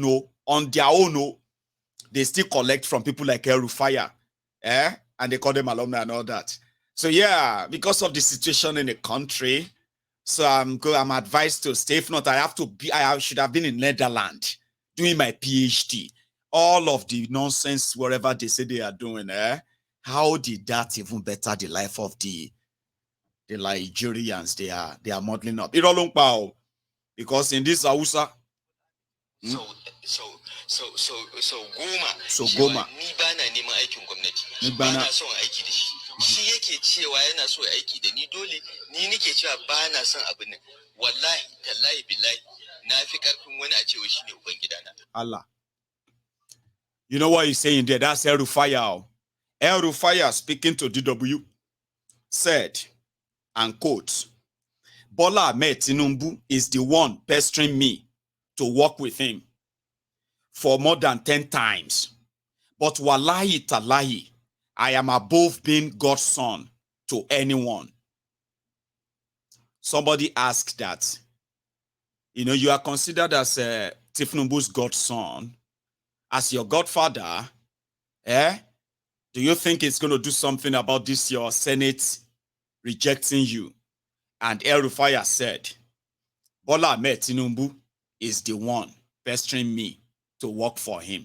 no, on their own, no, they still collect from people like Rufai, and they call them alumni and all that. So yeah, because of the situation in the country, so I'm advised to stay. If not, I should have been in Netherlands doing my PhD. All of the nonsense, whatever they say they are doing, how did that even better the life of the Nigerians they are modeling up? It all because in this Hausa, so goma goma ni bana neman aikin gwamnati, bana son aiki da shi, shi yake cewa yana so aiki da ni, dole ni nake cewa bana son abin nan. Wallahi tallahi billahi na fi karfin wani a cewa shine uban gidana. Allah, you know what he's saying there? That's El Rufai. El Rufai, speaking to DW, said, and quote, Bola Ahmed Tinubu is the one pestering me to work with him for more than 10 times. But wallahi talahi, I am above being God's son to anyone. Somebody asked that, you are considered as Tinubu's God's son, as your godfather, do you think it's going to do something about this, your Senate rejecting you? And El Rufai said, Bola Ahmed Tinubu is the one pestering me to work for him.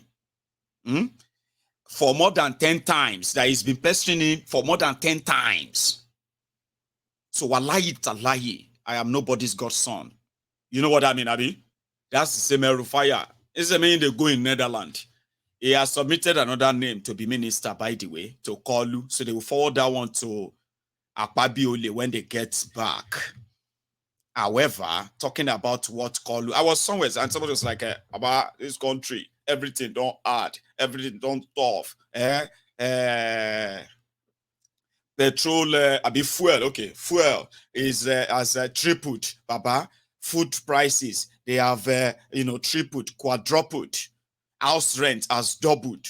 For more than 10 times, that he's been pestering him for more than 10 times. So wallahi talahi, I am nobody's godson. You know what I mean, Abi? That's the same El Rufai. It's the mean they go in Netherlands. He has submitted another name to be minister, by the way, to Kolu. So they will forward that one to Akpabiole when they get back. However, talking about what Kolu, I was somewhere and somebody was like, about this country, everything don't add, everything don't tough. Petrol, fuel, okay, fuel is has tripled, Baba. Food prices, they have, tripled, quadrupled. House rent has doubled.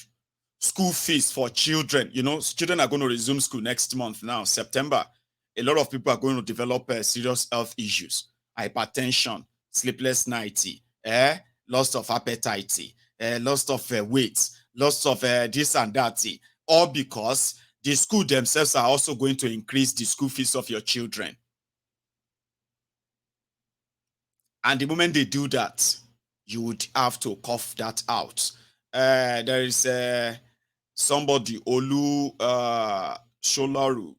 School fees for children, children are going to resume school next month now, September. A lot of people are going to develop serious health issues, hypertension, sleepless nights, loss of appetite, loss of weight, loss of this and that, all because the school themselves are also going to increase the school fees of your children. And the moment they do that, you would have to cough that out. There is somebody, Olu Sholaru,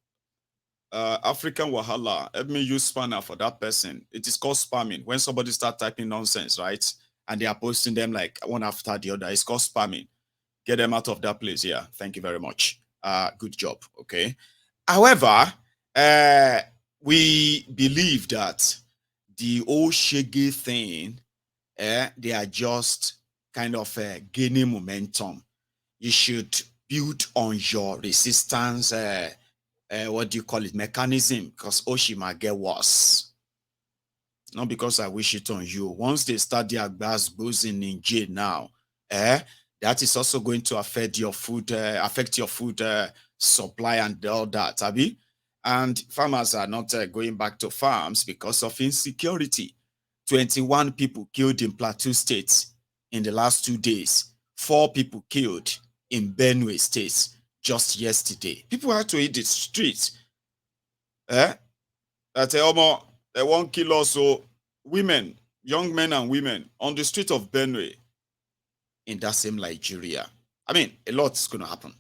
African Wahala. Let me use spanner for that person. It is called spamming. When somebody start typing nonsense, right? And they are posting them like one after the other. It's called spamming. Get them out of that place. Yeah. Thank you very much. Good job. Okay. However, we believe that the old shaggy thing, they are just kind of gaining momentum. You should build on your resistance, what do you call it, mechanism, because Oshi might get worse. Not because I wish it on you. Once they start their gas boozing in jail now, that is also going to affect your food supply and all that, Abi. And farmers are not going back to farms because of insecurity. 21 people killed in Plateau State in the last 2 days. 4 people killed in Benue State just yesterday. People had to hit the streets. That they won't kill also women, young men and women on the street of Benue in that same Nigeria. I mean, a lot's going to happen.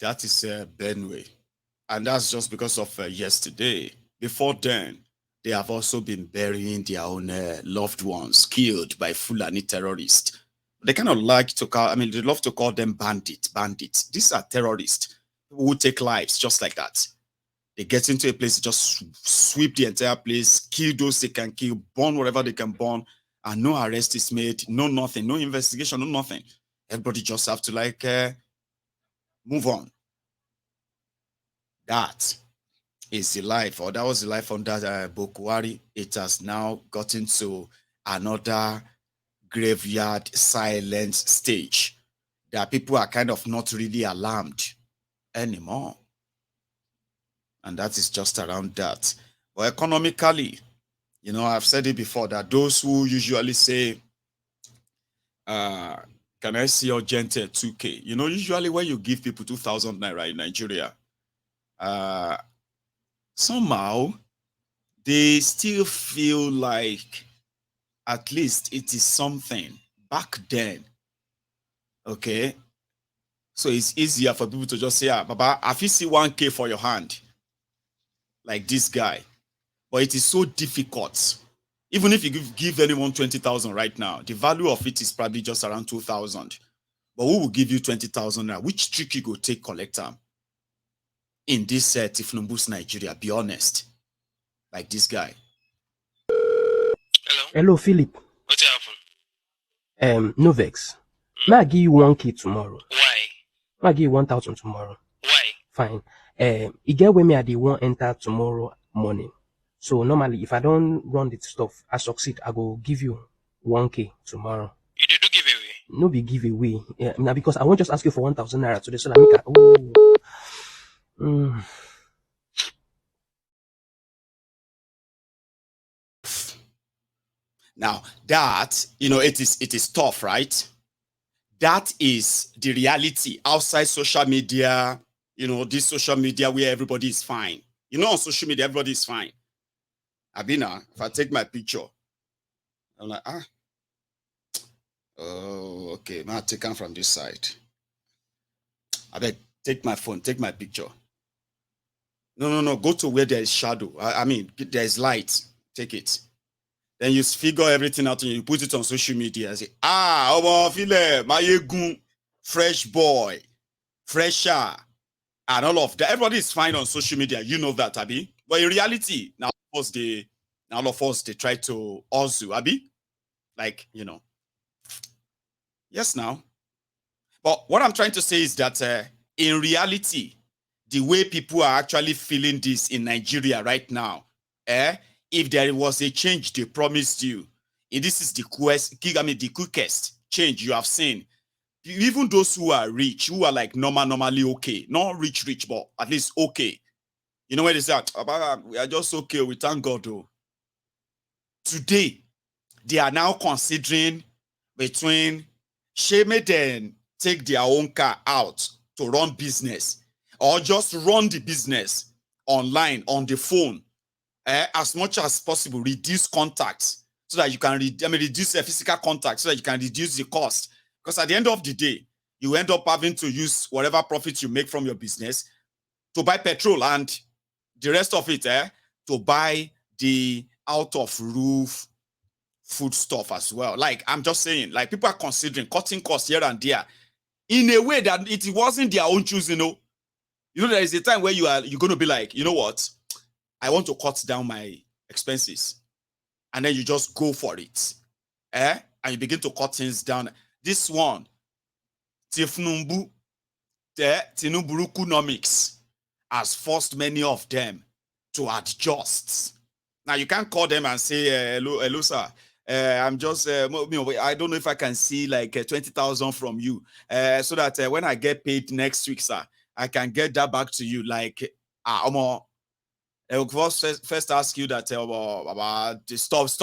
That is Benue. And that's just because of yesterday. Before then, they have also been burying their own loved ones killed by Fulani terrorists. They kind of like to call, I mean, they love to call them bandits. These are terrorists who take lives just like that. They get into a place, just sweep the entire place, kill those they can kill, burn whatever they can burn, and no arrest is made, no nothing, no investigation, no nothing. Everybody just have to like move on. That is the life, or that was the life under Bokwari. It has now gotten to another graveyard silent stage that people are kind of not really alarmed anymore. And that is just around that. But economically, you know, I've said it before that those who usually say, can I see your gentle 2K? You know, usually when you give people 2,000 naira in Nigeria, somehow they still feel like at least it is something back then. Okay. So it's easier for people to just say, Baba, if you see 1K for your hand, like this guy, but it is so difficult. Even if you give anyone 20,000 right now, the value of it is probably just around 2,000. But who will give you 20,000 now? Which trick you go take collect them in this Tinubu's Nigeria? Be honest, like this guy. Hello, Philip. What happened? No vex. May I give you 1K tomorrow? Why? May I give you 1,000 tomorrow? Why? Fine. You get where me I dey want enter tomorrow morning. So normally, if I don't run the stuff, I succeed, I go give you 1K tomorrow. You did do giveaway? No be giveaway. Now because I won't just ask you for 1,000 naira today, so that make Now that, you know, it is tough, right? That is the reality outside social media, you know, this social media where everybody is fine. You know, on social media, everybody is fine. Abina, if I take my picture, I'm like, oh, okay, now take them from this side. I bet take my phone, take my picture. No, go to where there is shadow. I mean, there is light. Take it. Then you figure everything out and you put it on social media and say, Mayegun, fresh boy, fresher, and all of that. Everybody is fine on social media. You know that, Abi. But in reality, now all of us they try to also, Abi. Like, you know. Yes, now. But what I'm trying to say is that in reality, the way people are actually feeling this in Nigeria right now, if there was a change they promised you, this is the quickest change you have seen. Even those who are rich, who are like normally okay, not rich, but at least okay. You know where they say, we are just okay, we thank God though. Today, they are now considering between shame then take their own car out to run business or just run the business online on the phone as much as possible, reduce contacts so that you can reduce the physical contact so that you can reduce the cost. Because at the end of the day, you end up having to use whatever profit you make from your business to buy petrol and the rest of it to buy the out of roof food stuff as well. Like I'm just saying, like people are considering cutting costs here and there in a way that it wasn't their own choosing. You know, there is a time where you're going to be like, you know what? I want to cut down my expenses. And then you just go for it. And you begin to cut things down. This one, Tinubu economics has forced many of them to adjust. Now, you can't call them and say, hello, sir. I'm just, I don't know if I can see like 20,000 from you so that when I get paid next week, sir, I can get that back to you. Like, I will first ask you that about stop it,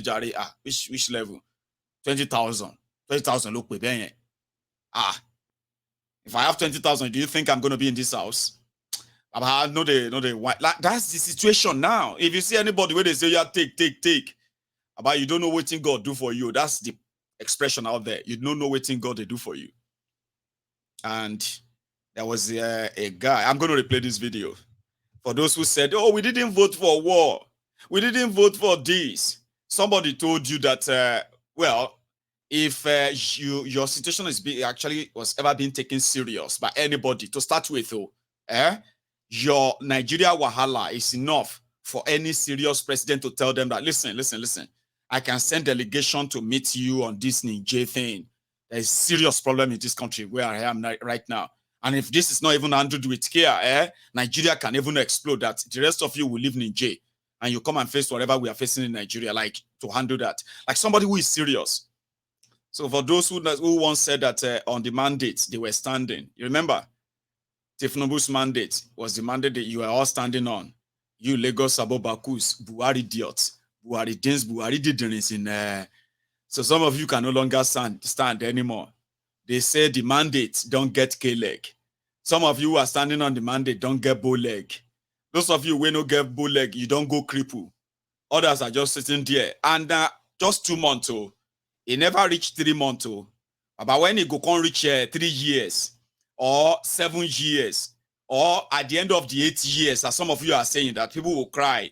Jari. Which level? 20,000. 20,000. Look, if I have 20,000, do you think I'm going to be in this house? No, they like, that's the situation now. If you see anybody where they say, yeah, take, about you don't know what God do for you. That's the expression out there. You don't know what God they do for you. And There was a guy. I'm going to replay this video. For those who said, oh, we didn't vote for war. We didn't vote for this. Somebody told you that, well, if your situation is actually was ever being taken serious by anybody to start with, your Nigeria wahala is enough for any serious president to tell them that, listen, I can send delegation to meet you on this Niger thing. There's serious problem in this country where I am right now. And if this is not even handled with care, Nigeria can even explode. That the rest of you will live in Niger and you come and face whatever we are facing in Nigeria, like to handle that. Like somebody who is serious. So for those who once said that on the mandate, they were standing. You remember? Tinubu's mandate was the mandate that you were all standing on. You Lagos Abobakus, Buhari idiots, Buhari Dins, Buhari Didins in so some of you can no longer stand anymore. They say the mandate don't get K-leg. Some of you who are standing on the mandate don't get bow leg. Those of you who don't get bow leg, you don't go cripple. Others are just sitting there. And just 2 months, it never reached 3 months. But when it go can reach 3 years or 7 years, or at the end of the 8 years, as some of you are saying, that people will cry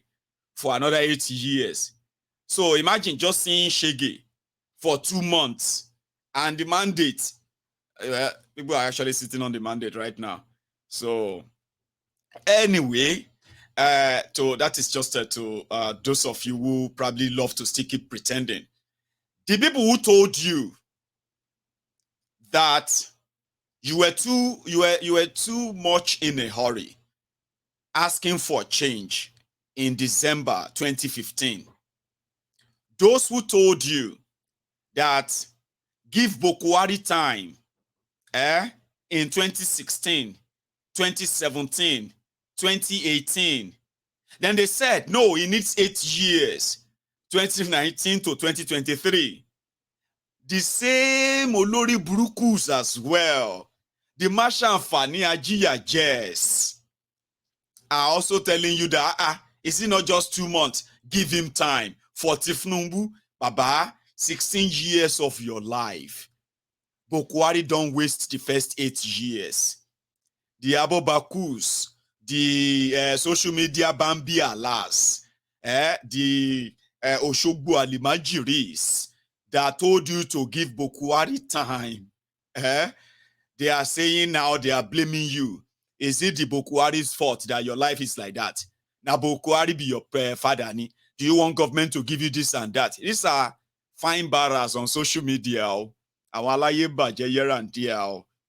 for another 8 years. So imagine just seeing Shege for 2 months and the mandate. People are actually sitting on the mandate right now. So anyway, so that is just to those of you who probably love to still keep pretending. The people who told you that you were too much in a hurry asking for change in December 2015. Those who told you that give Bokwari time in 2016, 2017, 2018. Then they said, no, it needs 8 years, 2019 to 2023. The same Olori Brukus as well. The Marshal Fani Ajiya Jess are also telling you that, is it not just 2 months? Give him time. For Tinubu, Baba, 16 years of your life. Bokwari don't waste the first 8 years. The Abobakus, the social media Bambi Alas, the Oshogbo Alimajiris that told you to give Bokwari time. They are saying now they are blaming you. Is it the Bokwari's fault that your life is like that? Now Bokwari be your father. Do you want government to give you this and that? These are fine barras on social media.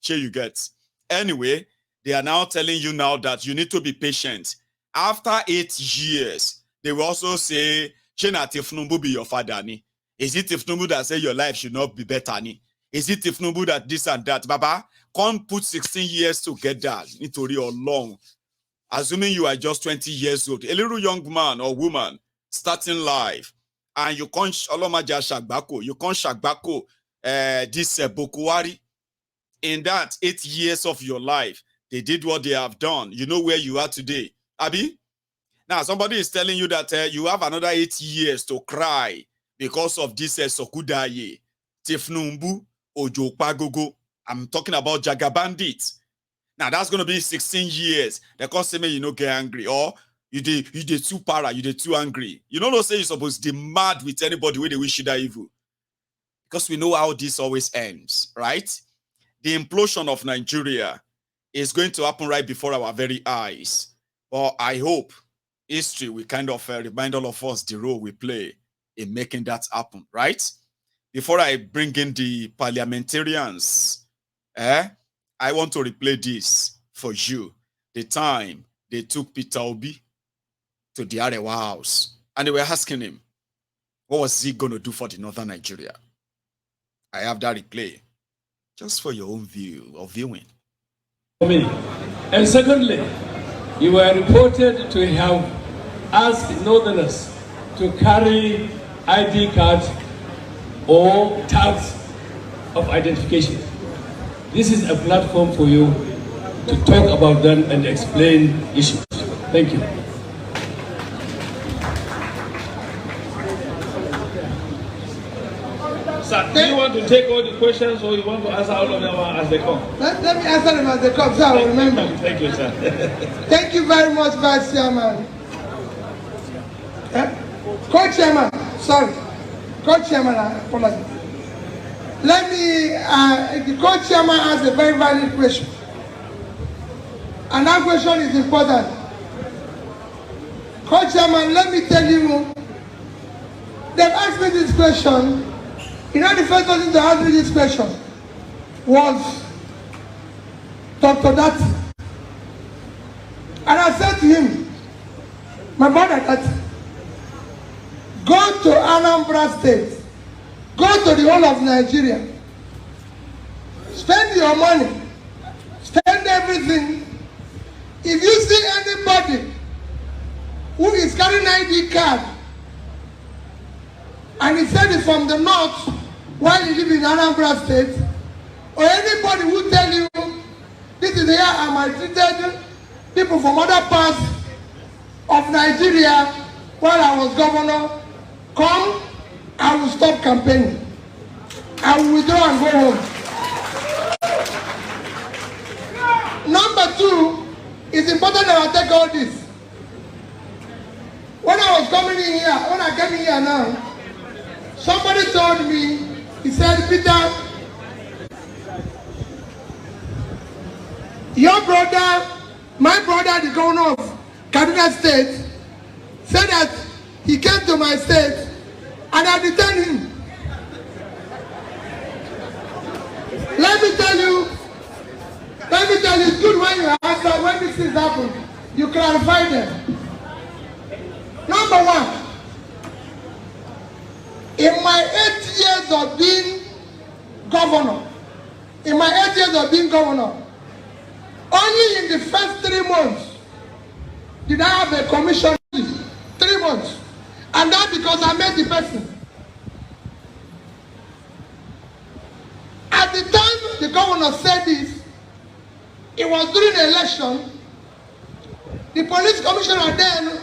Sure you get. Anyway, they are now telling you now that you need to be patient. After 8 years, they will also say, Shena Tinubu be your father. Is it Tinubu that say your life should not be better? Is it Tinubu that this and that? Baba, can't put 16 years together. Nítorí Ọlọ́run. Assuming you are just 20 years old, a little young man or woman starting life, and you can't you can't shagbako this Bokwari. In that 8 years of your life, they did what they have done. You know where you are today. Abi? Now, somebody is telling you that you have another 8 years to cry because of this Sokudaye, Tifnumbu, Ojo Pagogo. I'm talking about Jaga Bandits. Now, that's going to be 16 years. The customer, you know, get angry. Or you did too para, you did too angry. You don't know, say you're supposed to be mad with anybody when they wish you that evil. Because we know how this always ends, right? The implosion of Nigeria is going to happen right before our very eyes. But I hope history will kind of remind all of us the role we play in making that happen, right? Before I bring in the parliamentarians, I want to replay this for you. The time they took Peter Obi to the Arewa house, and they were asking him, what was he going to do for the northern Nigeria? I have that replay, just for your own view or viewing. And secondly, you were reported to have asked northerners to carry ID cards or tags of identification. This is a platform for you to talk about them and explain issues. Thank you. Sir, do you want to take all the questions or you want to answer all of them as they come? Let me answer them as they come, so I will remember. Thank you, sir. Thank you very much, Vice Chairman. Co-chairman, sorry. Co-chairman, I apologize. Let me, the co-chairman asked a very valid question. And that question is important. Co-chairman, let me tell you, they've asked me this question. You know, the first person to ask me this question was Dr. Dati. And I said to him, my brother Dati, go to Anambra State, go to the whole of Nigeria, spend your money, spend everything. If you see anybody who is carrying ID card and he said it's from the north while you live in Anambra State, or anybody who tell you this is here I maltreated people from other parts of Nigeria while I was governor, come, I will stop campaigning. I will withdraw and go home. Number two, it's important that I take all this. When I was coming in here, when I came in here now, somebody told me, he said, Peter, your brother, my brother, the governor of Kaduna State, said that he came to my state and I detained him. Let me tell you, it's good when you answer, when these things happen, you clarify them. Number one, in my 8 years of being governor, only in the first 3 months did I have a commission. 3 months. And that because I met the person. At the time the governor said this, it was during the election. The police commissioner then,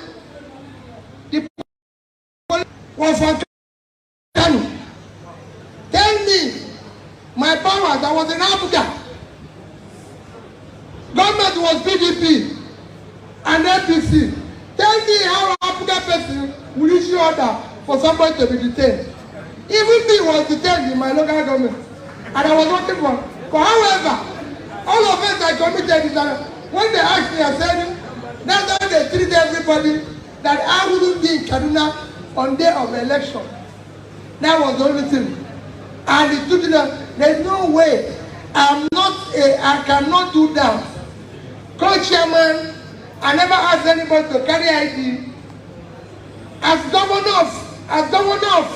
was from Kano. Tell me, my powers, I was in Abuja. Government was PDP and APC. Tell me how Abuja person will issue order for somebody to be detained. Even me was detained in my local government. And I was working for. But however, all of us I committed is that when they asked me, I said, that's how they treat everybody, that I wouldn't be in Kaduna on day of election. That was the only thing. And it took it, there's no way. I cannot do that. Co-chairman, I never asked anybody to carry ID. As governor of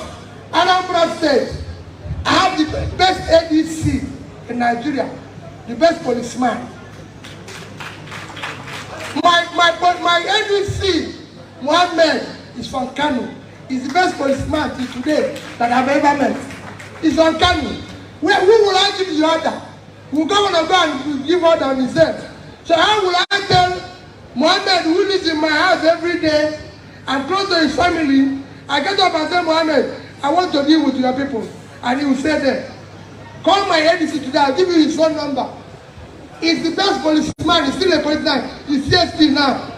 Anambra State, I have the best ADC in Nigeria, the best policeman. My ADC, Mohammed, is from Kano. He's the best policeman till today that I've ever met. He's from Kano. Who will I give the order? Will governor go and give order on himself? So how will I tell Mohammed, who lives in my house every day and close to his family, I get up and say, Mohammed, I want to deal with your people. And he will say that, call my ADC today, I'll give you his phone number. He's the best policeman, he's still a policeman, he's CSP now.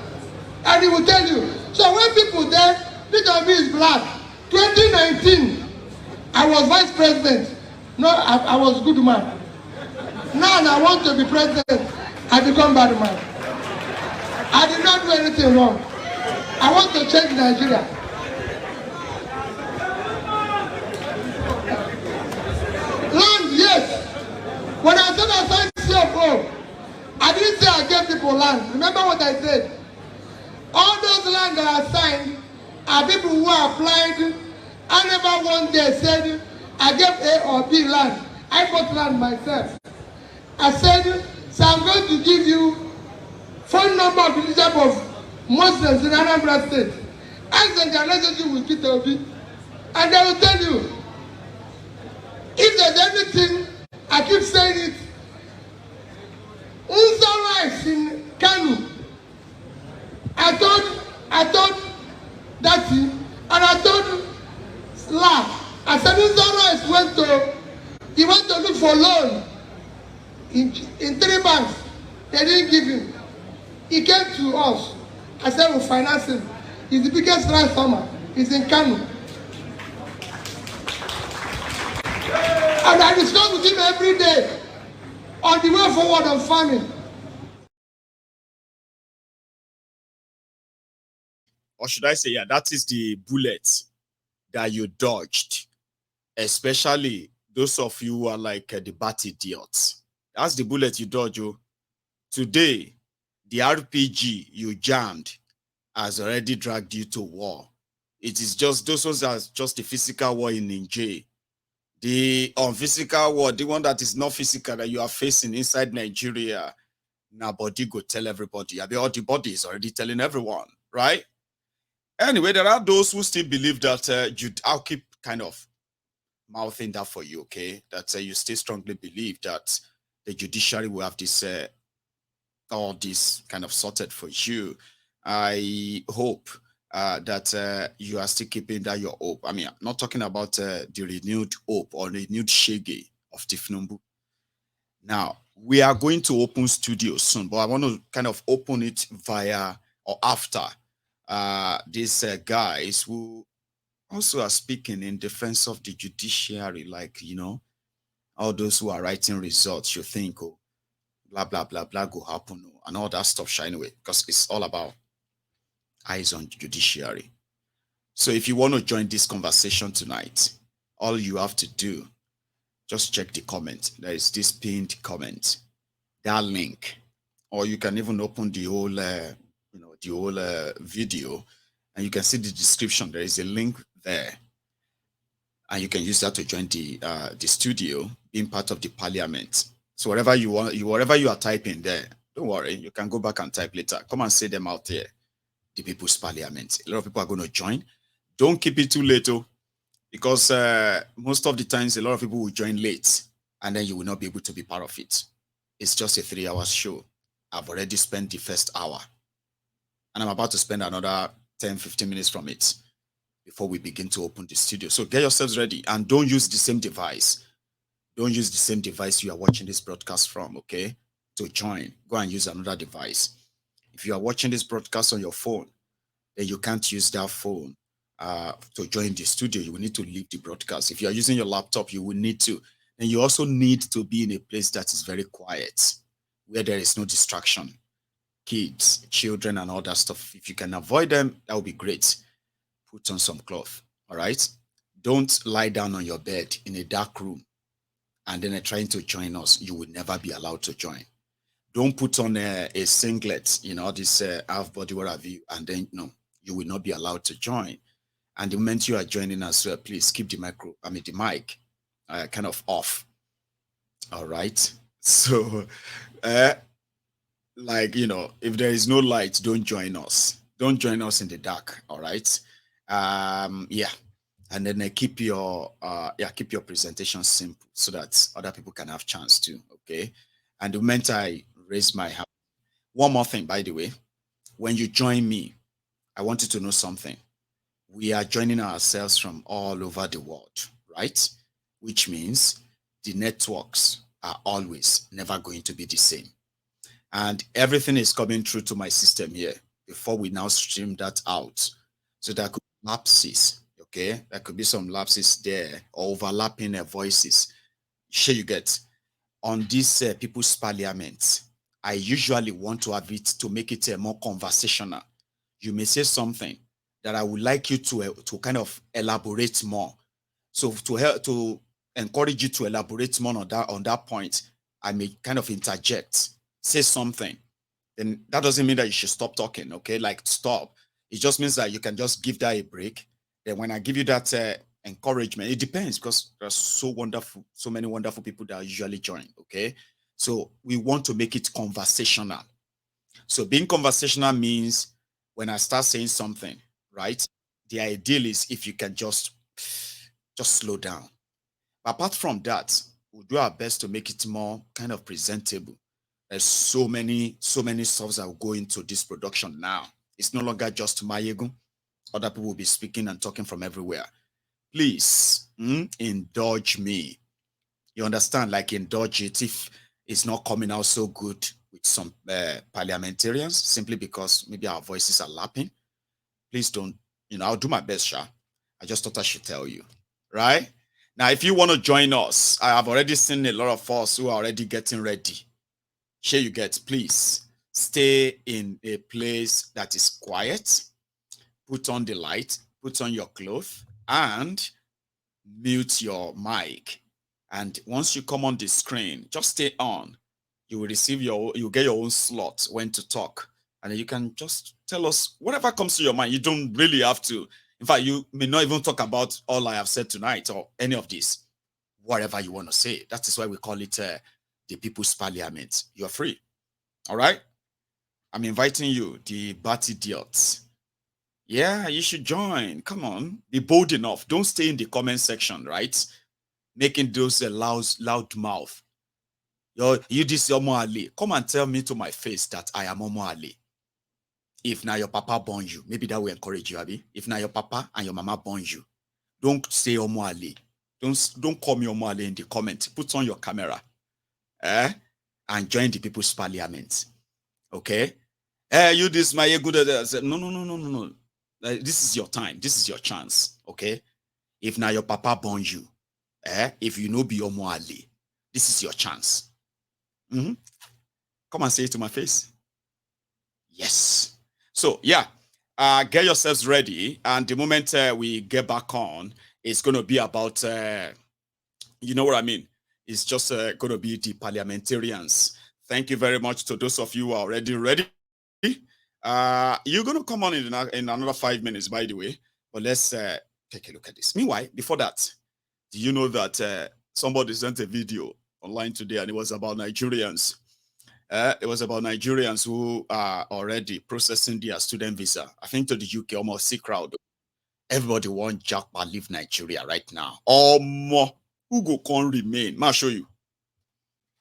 And he will tell you. So when people there, Peter B is black. 2019, I was vice president. No, I was good man. Now I want to be president, I become bad man. I did not do anything wrong. I want to change Nigeria. Land, yes. When I said I signed CFO, I didn't say I gave people land. Remember what I said? All those land that I signed are people who applied. I never one day said I gave A or B land. I bought land myself. I said, so I'm going to give you phone number of the leadership of Muslims in Anambra State. Ask them their relationship with Peter Obi. And they will tell you, if there's anything, I keep saying it, Unsa rice in Kanu. I told Dati, and I told La, As Rice went to look for loan in 3 months. They didn't give him. He came to us. I said we'll finance him. He's the biggest rice farmer. He's in Kano. And I discuss with him every day on the way forward on farming. Or should I say, yeah, that is the bullet that you dodged. Especially those of you who are like the bat idiots. That's the bullet you dodged. Oh. Today, the RPG you jammed has already dragged you to war. It is just, those ones are just the physical war in Niger. The unphysical war, the one that is not physical that you are facing inside Nigeria, now body go tell everybody. All the body is already telling everyone, right? Anyway, there are those who still believe that I'll keep kind of mouthing that for you, okay? That you still strongly believe that the judiciary will have this all this kind of sorted for you. I hope that you are still keeping that your hope. I mean, I'm not talking about the renewed hope or renewed shege of Tinubu. Now, we are going to open studios soon, but I want to kind of open it via or after these guys who also are speaking in defense of the judiciary, like, you know, all those who are writing results, you think, oh, blah, blah, blah, blah, go happen, and all that stuff, anyway, because it's all about eyes on judiciary. So if you want to join this conversation tonight, all you have to do, just check the comment. There is this pinned comment, that link, or you can even open the whole, video, and you can see the description. There is a link there, and you can use that to join the studio, being part of the parliament. So whatever you want, whatever you are typing there, don't worry, you can go back and type later. Come and say them out there. The People's Parliament. A lot of people are going to join. Don't keep it too late, though, because most of the times a lot of people will join late, and then you will not be able to be part of it. It's just a 3-hour show. I've already spent the first hour, and I'm about to spend another 10-15 minutes from it before we begin to open the studio. So get yourselves ready, and don't use the same device. Don't use the same device you are watching this broadcast from, okay? To join, go and use another device. If you are watching this broadcast on your phone, then you can't use that phone to join the studio. You will need to leave the broadcast. If you are using your laptop, you will need to. And you also need to be in a place that is very quiet, where there is no distraction. Kids, children, and all that stuff. If you can avoid them, that would be great. Put on some cloth, all right? Don't lie down on your bed in a dark room and then trying to join us. You will never be allowed to join. Don't put on a singlet, you know, this half body, what have you, and then, you will not be allowed to join. And the moment you are joining us, please keep the mic kind of off. All right. So, like, if there is no light, don't join us. Don't join us in the dark. All right. Yeah. And then keep your presentation simple so that other people can have chance to. Okay. And the moment I raise my hand, one more thing, by the way, when you join me, I want you to know something. We are joining ourselves from all over the world, right? Which means the networks are always never going to be the same. And everything is coming through to my system here before we now stream that out. So there could be lapses, okay? There could be some lapses there or overlapping voices. Sure, you get. On this People's Parliament, I usually want to have it to make it more conversational. You may say something that I would like you to kind of elaborate more. So to help to encourage you to elaborate more on that point, I may kind of interject, say something. Then that doesn't mean that you should stop talking, okay? Like stop. It just means that you can just give that a break. Then when I give you that encouragement, it depends because there's so many wonderful people that usually join, okay? So we want to make it conversational. So being conversational means when I start saying something, right? The ideal is if you can just slow down. But apart from that, we'll do our best to make it more kind of presentable. There's so many stuffs that will go into this production now. It's no longer just Mayegu. Other people will be speaking and talking from everywhere. please indulge me. You understand? Like indulge it if it's not coming out so good with some parliamentarians, simply because maybe our voices are lapping. Please don't, I'll do my best, Sha. I just thought I should tell you. Right? Now, if you want to join us, I have already seen a lot of us who are already getting ready. Here you get, please stay in a place that is quiet, put on the light, put on your clothes, and mute your mic. And once you come on the screen, just stay on. You will receive you get your own slot when to talk. And you can just tell us whatever comes to your mind. You don't really have to. In fact, you may not even talk about all I have said tonight or any of this. Whatever you want to say. That is why we call it the People's Parliament. You're free. All right? I'm inviting you, the bat idiots. Yeah, you should join. Come on. Be bold enough. Don't stay in the comment section, right? Making those loud mouth. You this Omo Ali. Come and tell me to my face that I am Omo Ali. If now your papa born you, maybe that will encourage you, Abi. If now your papa and your mama born you, don't say Omo Ali. Don't call me Omo Ali in the comment. Put on your camera, and join the People's Parliament. Okay? You this my good. No. This is your time. This is your chance. Okay? If now your papa born you, if you know be Omo Ali, this is your chance. Come and say it to my face. Yes. So yeah, get yourselves ready. And the moment we get back on, it's going to be about, you know what I mean? It's just going to be the parliamentarians. Thank you very much to those of you who are already ready. You're going to come on in another 5 minutes, by the way. But let's take a look at this. Meanwhile, before that, do you know that somebody sent a video online today and it was about Nigerians? It was about Nigerians who are already processing their student visa. I think to the UK, almost see crowd. Everybody want Jackpot leave Nigeria right now. More who go can remain? I'll show you.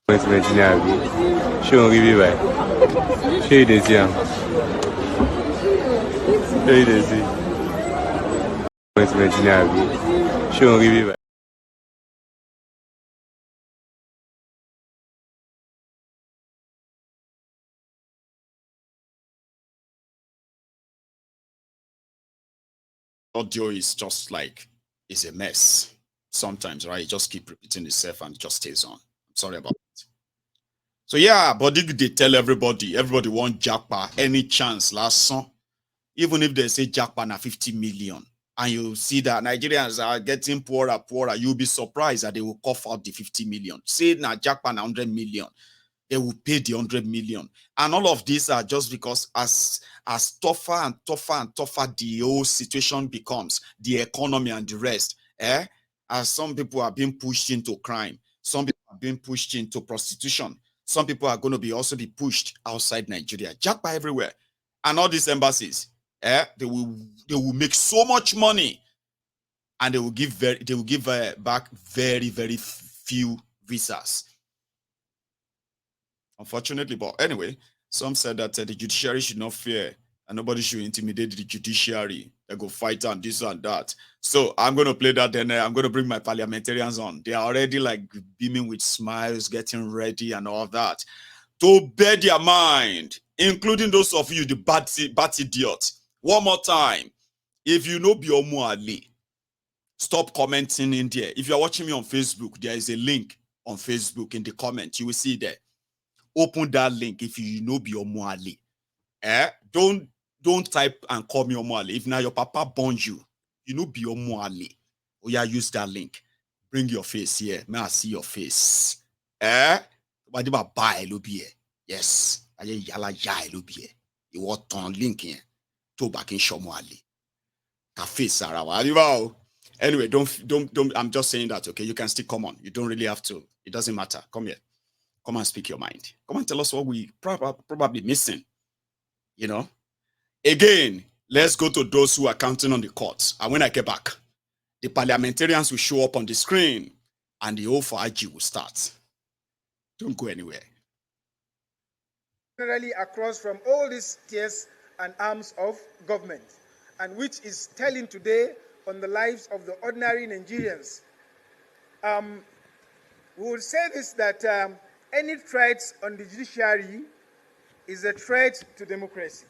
Show you right. Show you this young. Show you this. Show you right. Audio is just like, it's a mess sometimes, right? It just keep repeating itself and it just stays on. I'm sorry about it. So yeah, but they tell everybody want Jackpot any chance last song. Even if they say Jackpot na 50 million, and you see that Nigerians are getting poorer, you'll be surprised that they will cough out the 50 million. Say na Jackpot na 100 million. They will pay the 100 million. And all of these are just because as tougher and tougher the whole situation becomes, the economy and the rest, as some people are being pushed into crime, some people are being pushed into prostitution, some people are going to also be pushed outside Nigeria, jackpot everywhere. And all these embassies, they will make so much money, and they will give back very, very few visas. Unfortunately, but anyway, some said that the judiciary should not fear and nobody should intimidate the judiciary. They go fight and this and that. So I'm going to play that, then I'm going to bring my parliamentarians on. They are already like beaming with smiles, getting ready and all that to bear their mind, including those of you, the bad idiot. One more time, if you know Omo Ali, stop commenting in there. If you're watching me on Facebook, there is a link on Facebook in the comment. You will see there. Open that link if you know Omo Ali. Don't type and call me Omo Ali. If now your papa born you, you know Omo Ali. Oh yeah, use that link. Bring your face here. May I see your face? Yes. You want on link here. To back in Shomo Ali. Cafe Sarah. Anyway, don't. I'm just saying that. Okay, you can still come on. You don't really have to. It doesn't matter. Come here. Come and speak your mind. Come and tell us what we probably missing. You know. Again, let's go to those who are counting on the courts. And when I get back, the parliamentarians will show up on the screen, and the O4IG will start. Don't go anywhere. Generally across from all these tiers and arms of government, and which is telling today on the lives of the ordinary Nigerians. We will say this, that any threat on the judiciary is a threat to democracy.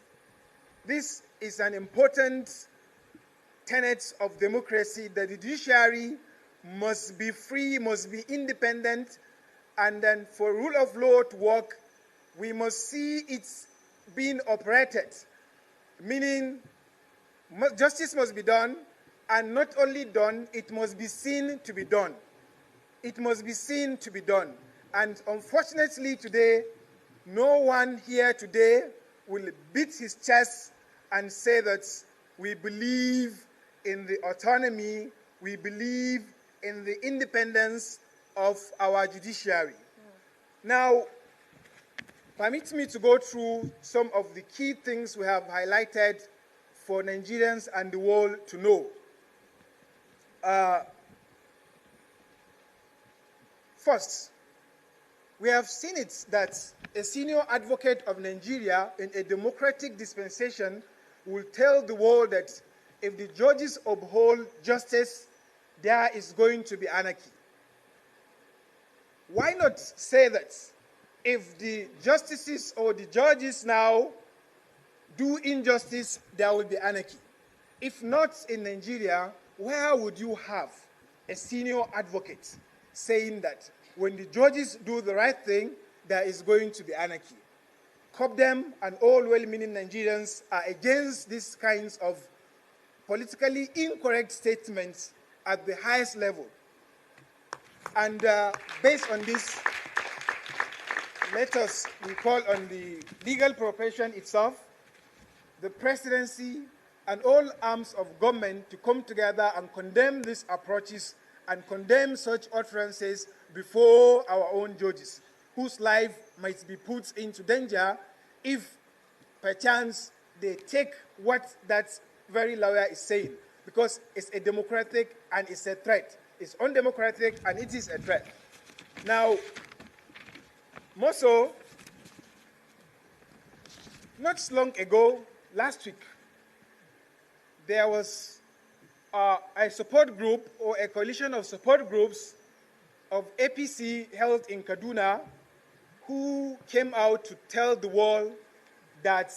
This is an important tenet of democracy, that the judiciary must be free, must be independent, and then for rule of law to work, we must see it being operated, meaning justice must be done, and not only done, it must be seen to be done. It must be seen to be done. And unfortunately today, no one here today will beat his chest and say that we believe in the autonomy, we believe in the independence of our judiciary. Now, permit me to go through some of the key things we have highlighted for Nigerians and the world to know. First, we have seen it that a senior advocate of Nigeria in a democratic dispensation will tell the world that if the judges uphold justice, there is going to be anarchy. Why not say that if the justices or the judges now do injustice, there will be anarchy? If not in Nigeria, where would you have a senior advocate saying that when the judges do the right thing, there is going to be anarchy? COPDEM and all well-meaning Nigerians are against these kinds of politically incorrect statements at the highest level. And based on this, let us recall on the legal profession itself, the presidency, and all arms of government to come together and condemn these approaches and condemn such utterances before our own judges, whose life might be put into danger if perchance they take what that very lawyer is saying, because it's a democratic and it's a threat. It's undemocratic and it is a threat. Now, more so, not long ago, last week, there was a support group or a coalition of support groups of APC held in Kaduna who came out to tell the world that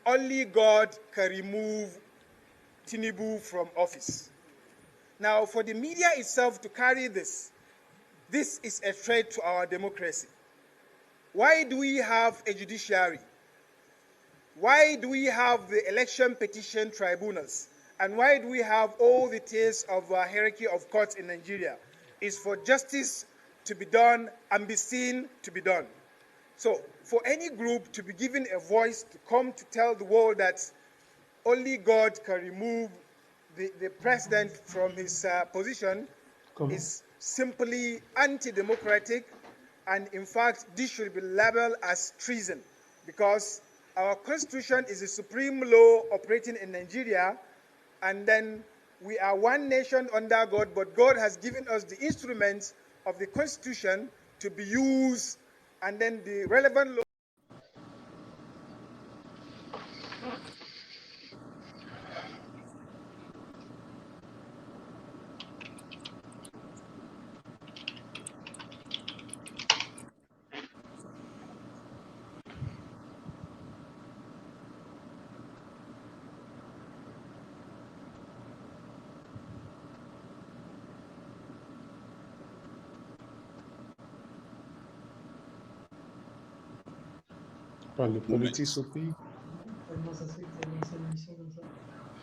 only God can remove Tinubu from office. Now, for the media itself to carry this is a threat to our democracy. Why do we have a judiciary? Why do we have the election petition tribunals? And why do we have all the tiers of hierarchy of courts in Nigeria? It's for justice to be done and be seen to be done. So for any group to be given a voice to come to tell the world that only God can remove the president from his position is simply anti-democratic, and in fact this should be labeled as treason, because our constitution is the supreme law operating in Nigeria, and then we are one nation under God, but God has given us the instruments of the constitution to be used, and then the relevant law.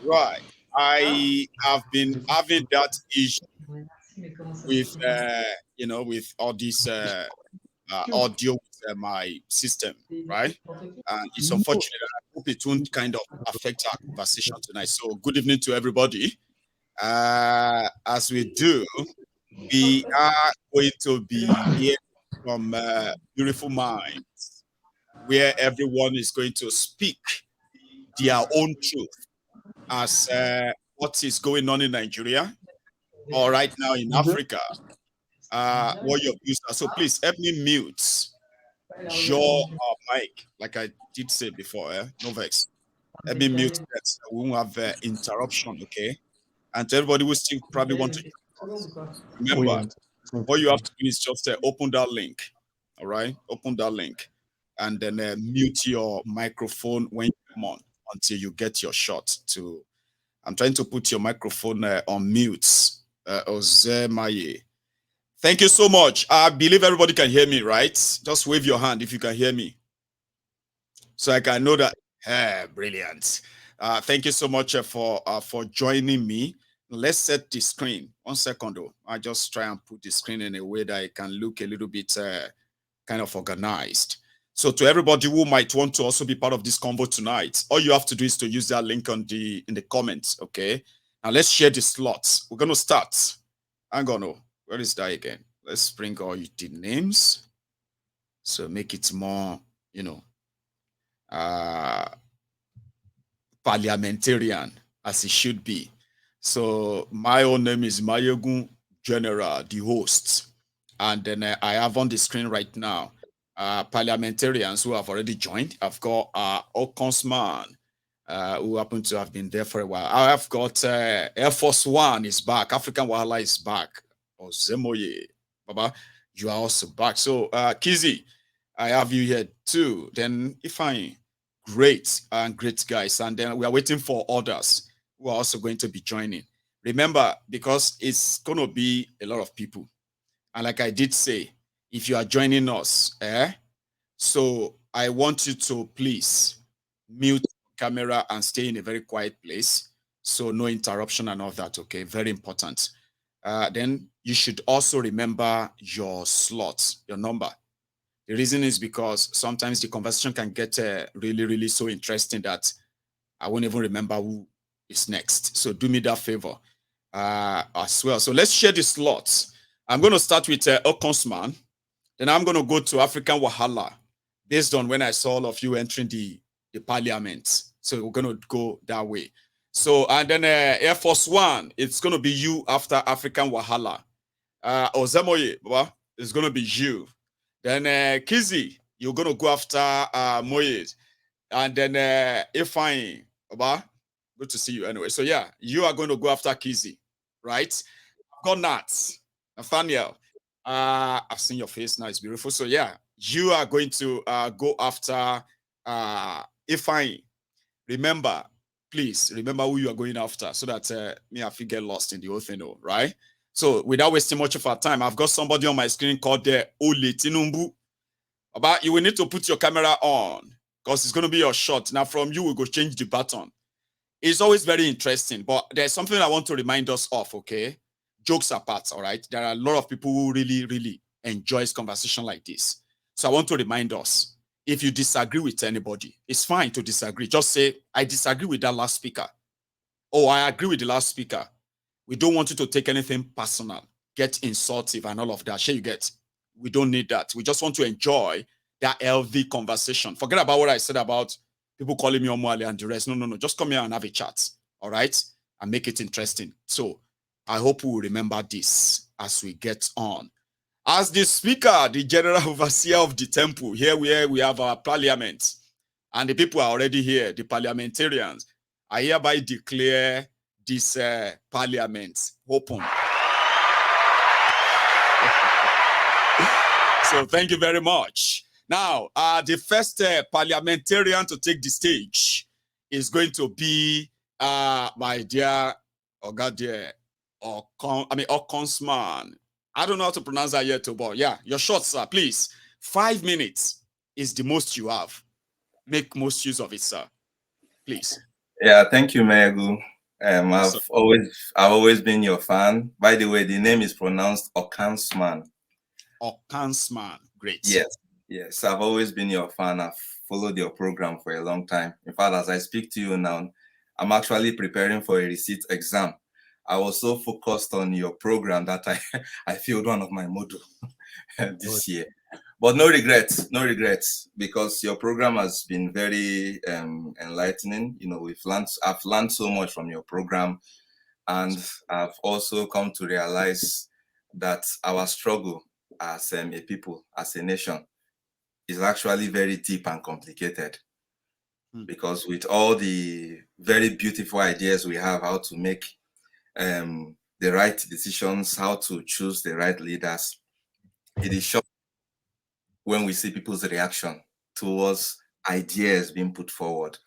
Right. I have been having that issue with, with all this audio with my system, right? And it's unfortunate. I hope it won't kind of affect our conversation tonight. So good evening to everybody. As we do, we are going to be here from Beautiful Minds, where everyone is going to speak their own truth as what is going on in Nigeria or right now in Africa, what your views are. So please help me mute your mic, like I did say before, no vex. Let me mute that so we won't have interruption, okay? And to everybody who still probably want to remember, all you have to do is just open that link. All right, open that link, and then mute your microphone when you come on until you get your shot. I'm trying to put your microphone on mute. Ozemaye. Thank you so much. I believe everybody can hear me, right? Just wave your hand if you can hear me, so I can know that. Brilliant. Thank you so much for joining me. Let's set the screen. 1 second, though. I just try and put the screen in a way that it can look a little bit kind of organized. So to everybody who might want to also be part of this convo tonight, all you have to do is to use that link in the comments. Okay. Now let's share the slots. We're going to start. Hang on. Oh, where is that again? Let's bring all the names. So make it more, parliamentarian as it should be. So my own name is Mayegun General, the host. And then I have on the screen right now parliamentarians who have already joined. I've got Okonsman, who happen to have been there for a while. I have got Air Force One is back. African Wahala is back. Zemoye, Baba, you are also back. So Kizzy, I have you here too. Then Ifeanyi, great guys. And then we are waiting for others who are also going to be joining. Remember, because it's going to be a lot of people. And like I did say, if you are joining us, so I want you to please mute your camera and stay in a very quiet place. So no interruption and all that, okay? Very important. Then you should also remember your slot, your number. The reason is because sometimes the conversation can get really, really so interesting that I won't even remember who is next. So do me that favor as well. So let's share the slots. I'm going to start with Okonsman. Then I'm going to go to African Wahala based on when I saw all of you entering the parliament. So we're going to go that way. So, and then Air Force One, it's going to be you after African Wahala. Ozemoye, it's going to be you. Then Kizzy, you're going to go after Moyes. And then Ifeanyi, good to see you anyway. So yeah, you are going to go after Kizzy, right? I've got Nats, Nathaniel. I've seen your face now, it's beautiful. So yeah, you are going to go after Ifeanyi. Remember, please remember who you are going after so that me I get lost in the whole thing, right? So without wasting much of our time, I've got somebody on my screen called Ole Tinubu. But you will need to put your camera on because it's going to be your shot. Now from you, we'll go change the button. It's always very interesting, but there's something I want to remind us of, okay? Jokes apart, all right? There are a lot of people who really, really enjoy conversation like this. So I want to remind us, if you disagree with anybody, it's fine to disagree. Just say, I disagree with that last speaker. Oh, I agree with the last speaker. We don't want you to take anything personal, get insultive and all of that. Sure, you get. We don't need that. We just want to enjoy that healthy conversation. Forget about what I said about people calling me Omoale and the rest. No. Just come here and have a chat, all right? And make it interesting. So I hope we will remember this as we get on. As the speaker, the general overseer of the temple, here we have our parliament. And the people are already here, the parliamentarians. I hereby declare this parliament open. So thank you very much. Now, the first parliamentarian to take the stage is going to be my dear Okonsman. I don't know how to pronounce that yet, but yeah, your short, sir, please. 5 minutes is the most you have. Make most use of it, sir. Please. Yeah, thank you, Mayegu. I've always been your fan. By the way, the name is pronounced Okansman. Okansman, great. Yes, I've always been your fan. I've followed your program for a long time. In fact, as I speak to you now, I'm actually preparing for a receipt exam. I was so focused on your program that I failed one of my modules this year. But no regrets, because your program has been very enlightening. You know, I've learned so much from your program, and I've also come to realize that our struggle as a people, as a nation, is actually very deep and complicated. Because with all the very beautiful ideas we have how to make the right decisions, how to choose the right leaders. It is shocking when we see people's reaction towards ideas being put forward,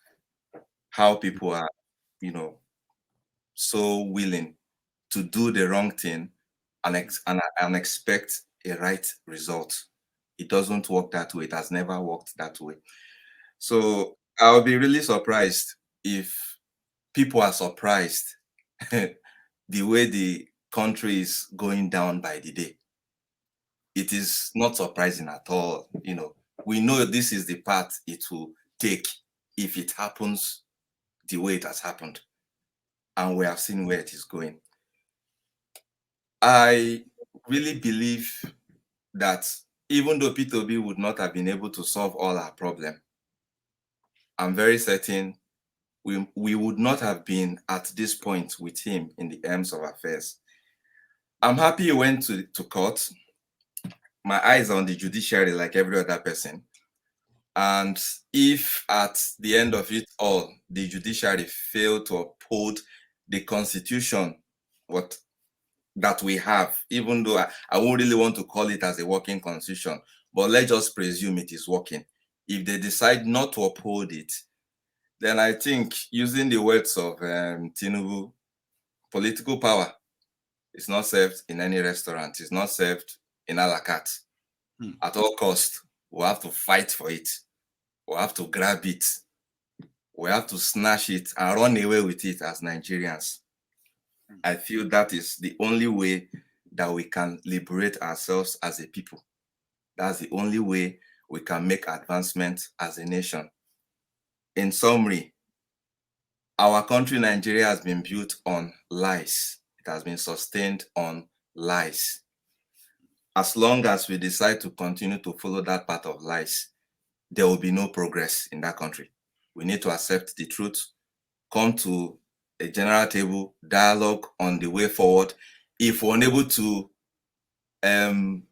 how people are, so willing to do the wrong thing and expect a right result. It doesn't work that way. It has never worked that way. So I'll be really surprised if people are surprised the way the country is going down by the day. It is not surprising at all. We know this is the path it will take if it happens the way it has happened. And we have seen where it is going. I really believe that even though P2B would not have been able to solve all our problems, I'm very certain we would not have been at this point with him in the arms of affairs. I'm happy he went to court. My eyes are on the judiciary like every other person. And if at the end of it all, the judiciary failed to uphold the constitution, that we have, even though I won't really want to call it as a working constitution, but let's just presume it is working. If they decide not to uphold it, then I think, using the words of Tinubu, political power is not served in any restaurant. It's not served in a la carte. At all costs, we have to fight for it. We have to grab it. We have to snatch it and run away with it as Nigerians. I feel that is the only way that we can liberate ourselves as a people. That's the only way we can make advancement as a nation. In summary, our country, Nigeria, has been built on lies. It has been sustained on lies. As long as we decide to continue to follow that path of lies, there will be no progress in that country. We need to accept the truth, come to a general table, dialogue on the way forward. If we're unable to come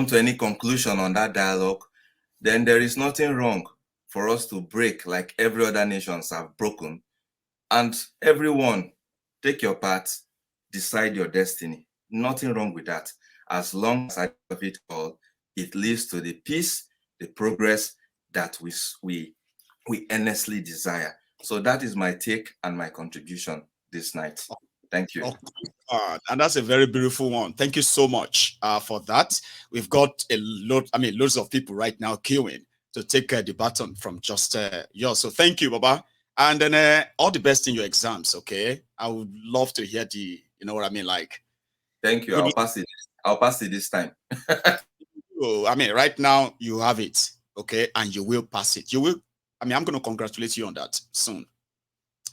to any conclusion on that dialogue, then there is nothing wrong for us to break like every other nations have broken. And everyone, take your part, decide your destiny. Nothing wrong with that. As long as at the end of it all, it leads to the peace, the progress that we earnestly desire. So that is my take and my contribution this night. Thank you. And that's a very beautiful one. Thank you so much for that. We've got loads of people right now queuing to take the baton from just yours. So thank you, Baba. And then all the best in your exams, okay? I would love to hear like. Thank you. I'll pass it this time. Right now you have it, okay? And you will pass it. You will. I'm going to congratulate you on that soon.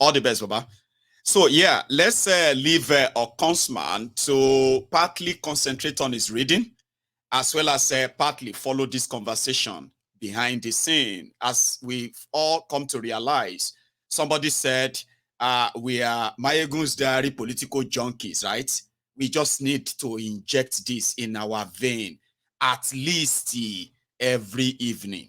All the best, Baba. So yeah, let's leave Okonsman to partly concentrate on his reading, as well as partly follow this conversation behind the scene. As we've all come to realize, somebody said we are Mayegun's Diary political junkies, right? We just need to inject this in our vein at least every evening.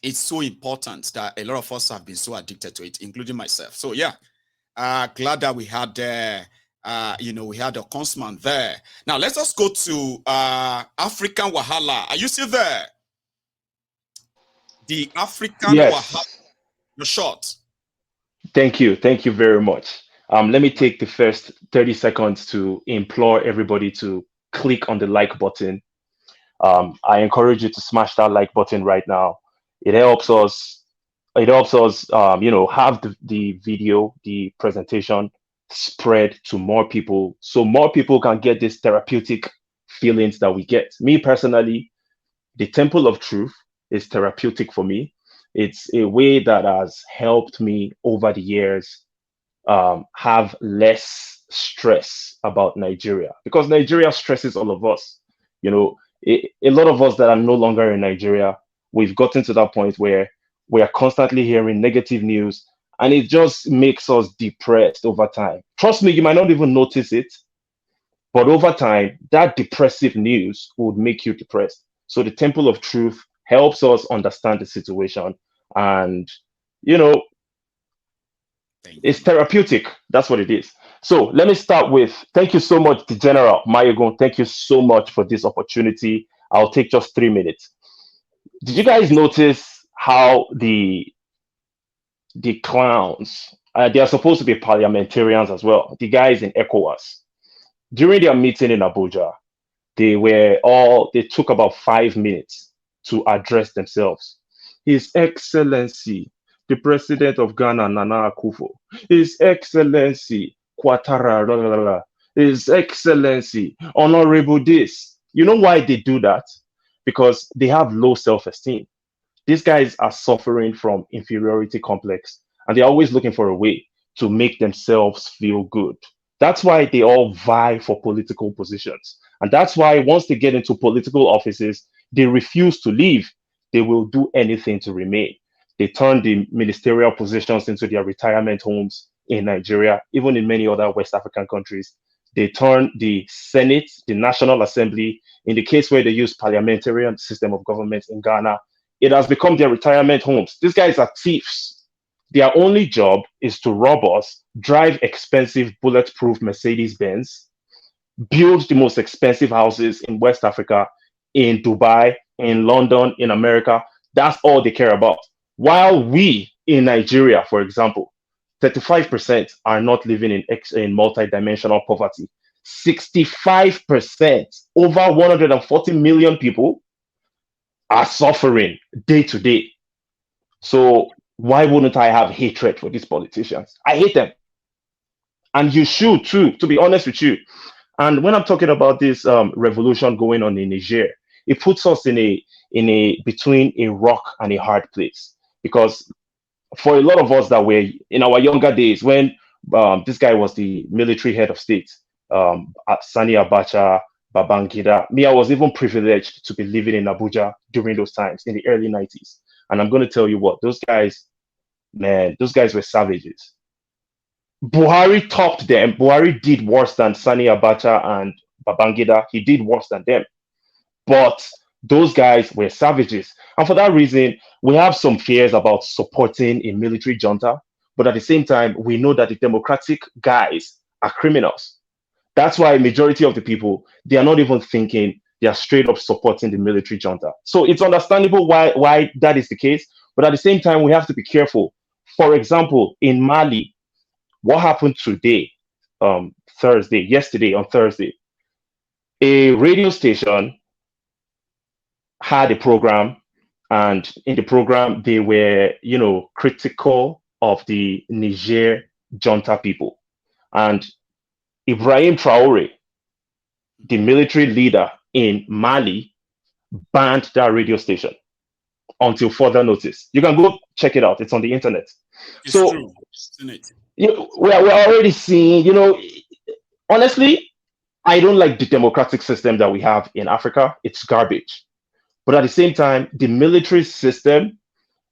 It's so important that a lot of us have been so addicted to it, including myself. So yeah, glad that we had we had a consman there. Now let's just go to African Wahala. Are you still there? The African Wahala. You're short. Thank you very much. Let me take the first 30 seconds to implore everybody to click on the like button. I encourage you to smash that like button right now. It helps us have the video, the presentation spread to more people, so more people can get these therapeutic feelings that we get. Me personally, the Temple of Truth is therapeutic for me. It's a way that has helped me over the years have less stress about Nigeria, because Nigeria stresses all of us. A lot of us that are no longer in Nigeria, we've gotten to that point where we are constantly hearing negative news, and it just makes us depressed over time. Trust me, you might not even notice it, but over time, that depressive news would make you depressed. So the Temple of Truth helps us understand the situation, and it's therapeutic. That's what it is. So let me start with thank you so much, the General Mayegun. Thank you so much for this opportunity. I'll take just 3 minutes. Did you guys notice how the clowns, they are supposed to be parliamentarians as well, the guys in ECOWAS, during their meeting in Abuja, they took about 5 minutes to address themselves. His Excellency, the President of Ghana, Nana Akufo, His Excellency, Quatara, la, la, la, His Excellency, Honorable this. You know why they do that? Because they have low self-esteem. These guys are suffering from inferiority complex, and they're always looking for a way to make themselves feel good. That's why they all vie for political positions. And that's why once they get into political offices, they refuse to leave. They will do anything to remain. They turn the ministerial positions into their retirement homes in Nigeria, even in many other West African countries. They turn the Senate, the National Assembly, in the case where they use parliamentarian system of government in Ghana, it has become their retirement homes. These guys are thieves. Their only job is to rob us, drive expensive bulletproof Mercedes Benz, build the most expensive houses in West Africa, in Dubai, in London, in America. That's all they care about. While we in Nigeria, for example, 35% are not living in multidimensional poverty. 65%, over 140 million people, are suffering day to day. So why wouldn't I have hatred for these politicians? I hate them. And you should too, to be honest with you. And when I'm talking about this revolution going on in Niger, it puts us in a between a rock and a hard place. Because for a lot of us that were in our younger days, when this guy was the military head of state, Sani Abacha, Babangida. Me, I was even privileged to be living in Abuja during those times in the early 90s. And I'm going to tell you what, those guys, man, those guys were savages. Buhari topped them. Buhari did worse than Sani Abacha and Babangida. He did worse than them. But those guys were savages. And for that reason, we have some fears about supporting a military junta. But at the same time, we know that the democratic guys are criminals. That's why a majority of the people, they are not even thinking, they are straight up supporting the military junta. So it's understandable why that is the case. But at the same time, we have to be careful. For example, in Mali, what happened today, yesterday on Thursday, a radio station had a program, and in the program, they were, critical of the Niger junta people. And Ibrahim Traore, the military leader in Mali, banned that radio station until further notice. You can go check it out. It's on the internet. It's true, isn't it? We're already seeing, honestly, I don't like the democratic system that we have in Africa. It's garbage. But at the same time, the military system,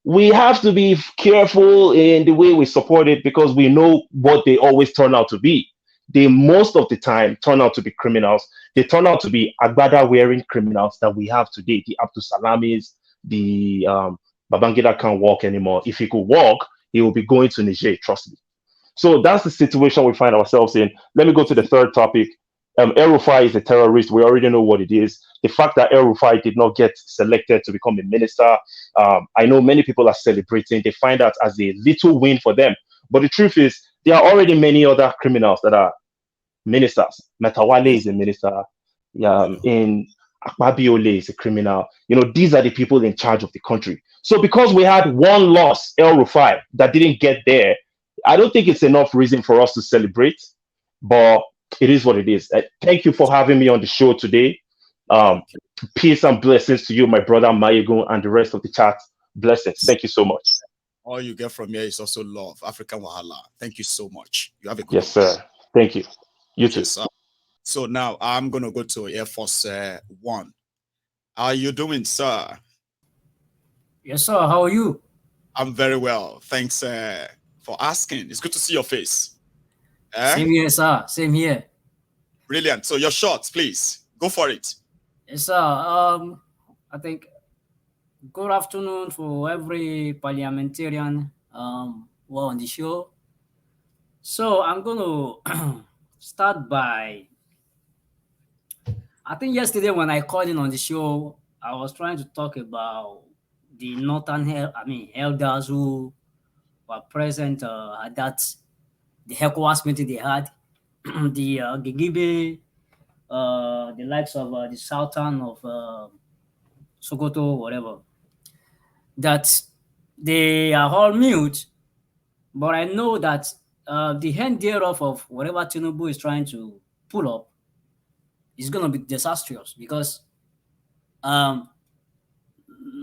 we have to be careful in the way we support it because we know what they always turn out to be. They most of the time turn out to be criminals. They turn out to be Agbada wearing criminals that we have today. The Abdul Salamis, the Babangida can't walk anymore. If he could walk, he will be going to Niger, trust me. So that's the situation we find ourselves in. Let me go to the third topic. Rufai is a terrorist. We already know what it is. The fact that Rufai did not get selected to become a minister, I know many people are celebrating. They find that as a little win for them. But the truth is, there are already many other criminals that are ministers. Metawale is a minister. In Akbabiole is a criminal. These are the people in charge of the country. So because we had one loss, Rufai, that didn't get there, I don't think it's enough reason for us to celebrate. But it is what it is. Thank you for having me on the show today. Peace and blessings to you, my brother Mayegun, and the rest of the chat. Blessings. Thank you so much. All you get from here is also love. African Wahala. Thank you so much. You have a good Yes, sir. Thank you. You too. Sir. So now I'm going to go to Air Force One. How are you doing, sir? Yes, sir. How are you? I'm very well. Thanks for asking. It's good to see your face. Same here, sir. Same here. Brilliant. So your shots, please. Go for it. Yes, sir. I think good afternoon for every parliamentarian who are on the show. So I'm going to start by, I think yesterday when I called in on the show, I was trying to talk about the elders who were present at the ECOWAS meeting they had, the Gigibe, the likes of the Sultan of Sokoto, whatever, that they are all mute, but I know that the end thereof of whatever Tinubu is trying to pull up is going to be disastrous because,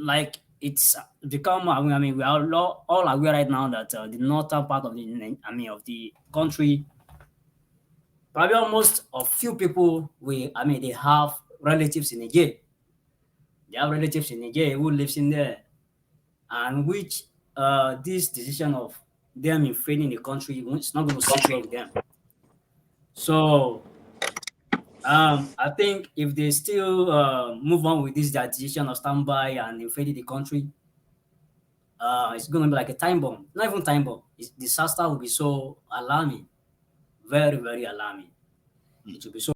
like, it's become. We are all aware right now that the northern part of the country, probably almost a few people, they have relatives in Niger. They have relatives in Niger who lives in there, and which this decision of them invading the country is not going to sit well with them. So I think if they still move on with this their decision of standby and invading the country, it's going to be like a time bomb. Not even time bomb. Disaster will be so alarming, very, very alarming. It will be so